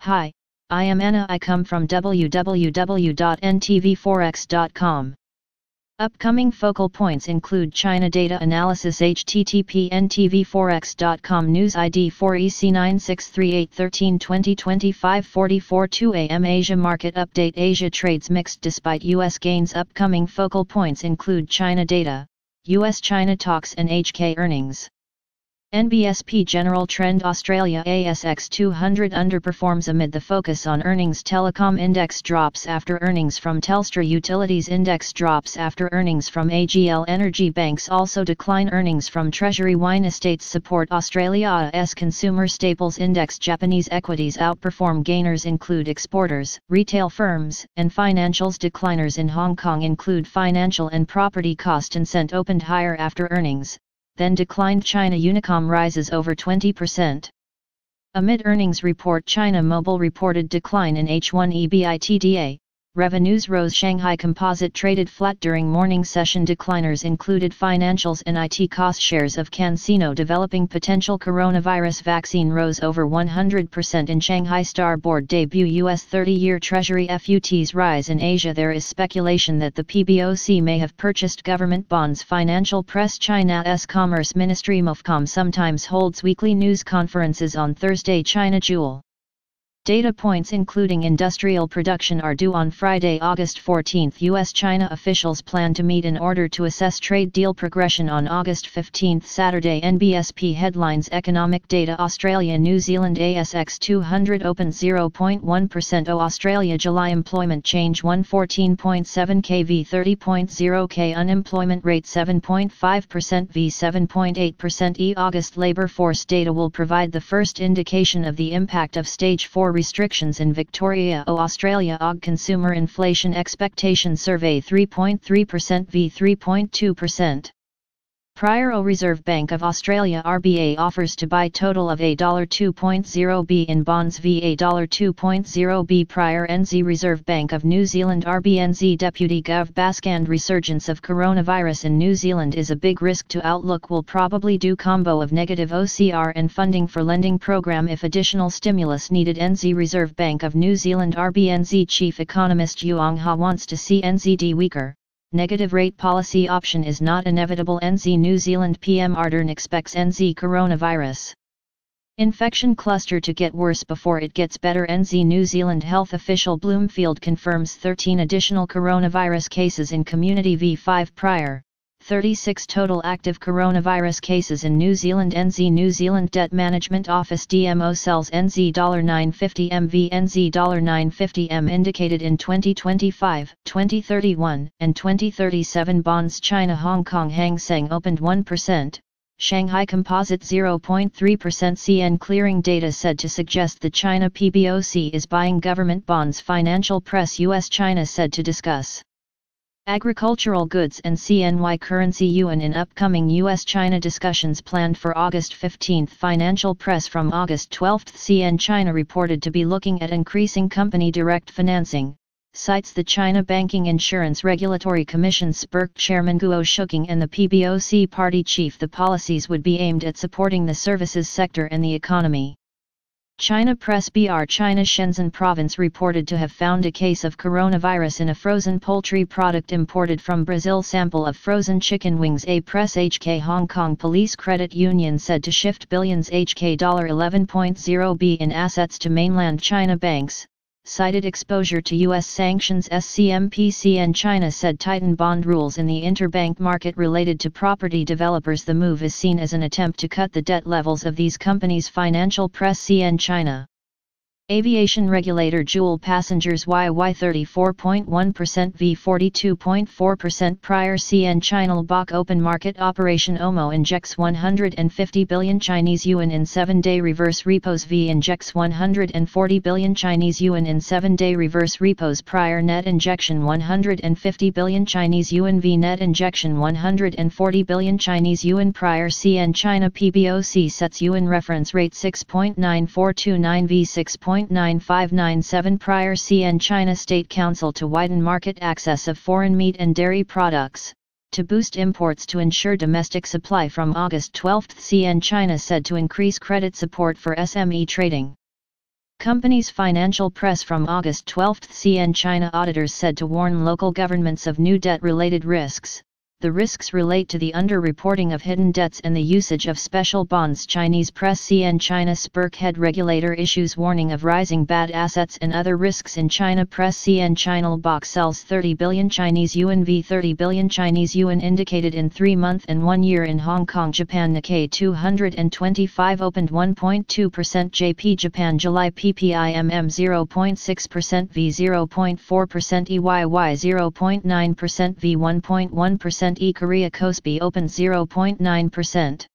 Hi, I am Anna. I come from www.ntvforex.com. Upcoming focal points include China data analysis http ntvforex.com news ID 4EC963813 44 2 AM Asia market update Asia trades mixed despite US gains. Upcoming focal points include China data, US-China talks and HK earnings. NBSP General Trend Australia ASX 200 underperforms amid the focus on earnings. Telecom Index drops after earnings from Telstra. Utilities Index drops after earnings from AGL Energy. Banks also decline. Earnings from Treasury Wine Estates support Australiavዄ's Consumer Staples Index. Japanese equities outperform. Gainers include exporters, retail firms, and financials. Decliners in Hong Kong include financial and property. Tencent opened higher after earnings, then declined. China Unicom rises over 20%. Amid earnings report, China Mobile reported decline in H1 EBITDA. Revenues rose. Shanghai Composite traded flat during morning session. Decliners included financials and IT cost. Shares of CanSino developing potential coronavirus vaccine rose over 100% in Shanghai. Star Board debut. US 30-year Treasury FUTs rise in Asia. There is speculation that the PBOC may have purchased government bonds. Financial press. China's Commerce Ministry MOFCOM sometimes holds weekly news conferences on Thursday. China Jewel data points including industrial production are due on Friday, August 14. US-China officials plan to meet in order to assess trade deal progression on August 15. Saturday. NBSP headlines. Economic data. Australia-New Zealand ASX 200 opens 0.1%. Australia July employment change 114.7 k v 30.0 k. Unemployment rate 7.5% v 7.8%. August labor force data will provide the first indication of the impact of stage 4 restrictions in Victoria. Australiavዄ consumer inflation expectation survey 3.3% v 3.2%. Prior. Reserve Bank of Australia RBA offers to buy total of $2.0 in bonds v $2.0 prior. NZ Reserve Bank of New Zealand RBNZ Deputy Gov Baskand resurgence of coronavirus in New Zealand is a big risk to outlook. Will probably do combo of negative OCR and funding for lending program if additional stimulus needed. NZ Reserve Bank of New Zealand RBNZ Chief Economist Yuong Ha wants to see NZD weaker. Negative rate policy option is not inevitable. NZ New Zealand PM Ardern expects NZ coronavirus infection cluster to get worse before it gets better. NZ New Zealand health official Bloomfield confirms 13 additional coronavirus cases in community v5 prior. 36 total active coronavirus cases in New Zealand. NZ New Zealand Debt Management Office DMO sells NZ $950M v NZ $950M indicated in 2025, 2031, and 2037 bonds. China Hong Kong Hang Seng opened 1%. Shanghai Composite 0.3%. CN clearing data said to suggest the China PBOC is buying government bonds. Financial press. US-China said to discuss agricultural goods and CNY currency yuan in upcoming US-China discussions planned for August 15. Financial press from August 12. CN China reported to be looking at increasing company direct financing, cites the China Banking Insurance Regulatory Commission SPERC Chairman Guo Shuking and the PBOC party chief. The policies would be aimed at supporting the services sector and the economy. China Press BR China Shenzhen province reported to have found a case of coronavirus in a frozen poultry product imported from Brazil. Sample of frozen chicken wings. A press. HK Hong Kong Police Credit Union said to shift billions HK $11.0 in assets to mainland China banks, cited exposure to U.S. sanctions. SCMPC and China said tighten bond rules in the interbank market related to property developers. The move is seen as an attempt to cut the debt levels of these companies. Financial press. CN China aviation regulator Jewel passengers YY 34.1% v 42.4% prior. CN China Bach open market operation. OMO injects 150 billion Chinese yuan in 7-day reverse repos v injects 140 billion Chinese yuan in 7-day reverse repos prior. Net injection 150 billion Chinese yuan v net injection 140 billion Chinese yuan prior. CN China PBOC sets yuan reference rate 6.9429 v 6.9597 prior. CN China State Council to widen market access of foreign meat and dairy products, to boost imports to ensure domestic supply. From August 12. CN China said to increase credit support for SME trading. Company's financial press from August 12. CN China auditors said to warn local governments of new debt-related risks. The risks relate to the underreporting of hidden debts and the usage of special bonds. Chinese press. CN China Spurk head regulator issues warning of rising bad assets and other risks in China. Press. CN China box sells 30 billion Chinese yuan v 30 billion Chinese yuan indicated in 3-month and 1 year in Hong Kong. Japan Nikkei 225 opened 1.2%. JP Japan July PPI 0.6% v 0.4% EYY 0.9% v 1.1%. Korea Kospi opened 0.9%.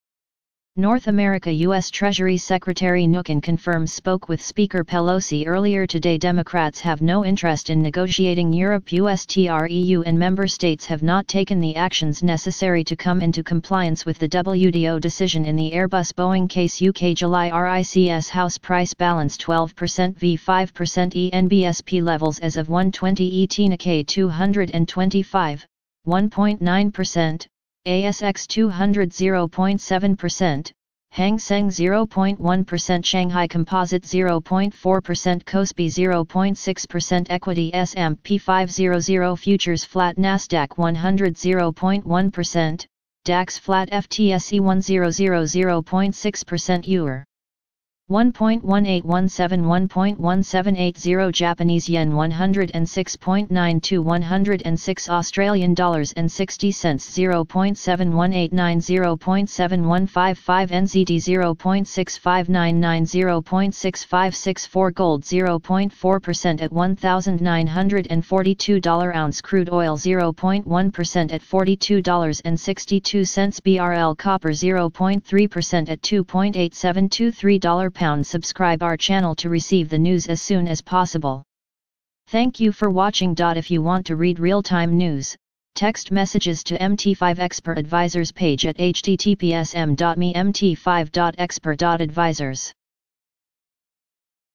North America U.S. Treasury Secretary Mnuchin confirms spoke with Speaker Pelosi earlier today. Democrats have no interest in negotiating Europe-US TR. EU and member states have not taken the actions necessary to come into compliance with the WTO decision in the Airbus-Boeing case. UK July RICS house price balance 12% v 5% ENBSP levels as of 1:20 ET. Nikkei 225, 1.9%. ASX 200 0.7%, Hang Seng 0.1%, Shanghai Composite 0.4%, Kospi 0.6%, Equity S&P 500 Futures flat, Nasdaq 100 0.1%, DAX flat, FTSE 100 0.6%, EUR 1.1817 1.1780 Japanese yen 106.92 106 Australian dollars and 60 cents 0.7189 0.7155 NZD 0.6599 0.6564 Gold 0.4% at $1,942 ounce Crude oil 0.1% at $42.62 BRL Copper 0.3% at $2.8723 pound. Subscribe our channel to receive the news as soon as possible. Thank you for watching. If you want to read real-time news, text messages to MT5 Expert Advisors page at https://m.me mt5.expert.advisors.